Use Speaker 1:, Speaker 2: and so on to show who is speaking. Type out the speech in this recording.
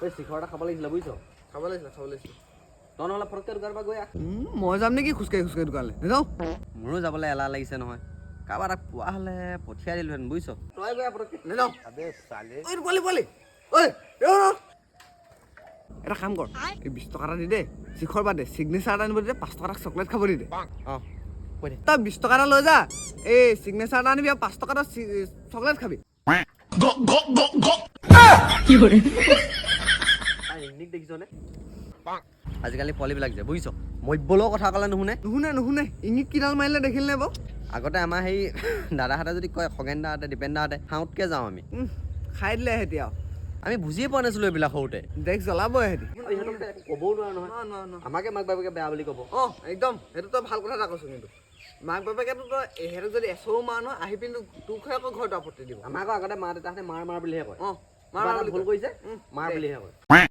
Speaker 1: এই শিখৰ এটা খাব লাগিছিলে বুজিছ
Speaker 2: খাব লাগিছিলে
Speaker 1: তই নহ'লে ফটককৈ দোকানৰ পৰা গৈ আহ
Speaker 2: মই যাম নেকি খোজকাঢ়ি দোকানলৈ নাযাওঁ
Speaker 1: মোৰো যাবলৈ এলাহ লাগিছে নহয় কাৰোবাৰ তাক পোৱা হ'লে পঠিয়াই দিলোহেঁতেন বুজিছ তই গৈ আহ ফটককৈ
Speaker 2: নাযাওঁ পোৱালি ঐ এটা কাম কৰ এই 20 টকা এটা দি দে শিখৰ বাদে চিগনেচাৰ এটা আনিব দি দে 5 টকা এটা চকলেট খাব দি দে
Speaker 1: অঁ কৈ দে
Speaker 2: তই 20 টকা এটা লৈ যা এই চিগনেচাৰ এটা আনিবি আৰু 5 টকা এটা চকলেট খাবি
Speaker 1: ইংলিছ দেখিছনে আজিকালি পোৱালিবিলাক যে বুজিছ মব্যলৈও কথা ক'লে
Speaker 2: নুশুনে ইংগিত কিডাল মাৰিলে দেখিলে বাৰু
Speaker 1: আগতে আমাৰ সেই দাদাহঁতে যদি কয় খগেন দাহঁতে দীপেন দাহঁতে খাওঁতকৈ যাওঁ আমি
Speaker 2: খাই দিলে সিহঁতি আৰু
Speaker 1: আমি বুজিয়ে পোৱা নাছিলোঁ এইবিলাক সৰুতে
Speaker 2: দেখ জ্বলাবই সিহঁতি
Speaker 1: ক'বও নোৱাৰো নহয় আমাকে মাক বাপেকে বেয়া বুলি ক'ব
Speaker 2: অঁ একদম সেইটো তই ভাল কথা এটা কৈছোঁ কিন্তু মাক বাপেকেতো তই সিহঁতক যদি এচৰো মাৰ নহয় আহি পিনি তোক আকৌ ঘৰত আপত্তি দিব
Speaker 1: আমাক আগতে মা দেউতাহঁতে মাৰ বুলিহে কয়
Speaker 2: অঁ
Speaker 1: মাৰ ভুল কৰিছে মাৰ বুলিহে কয়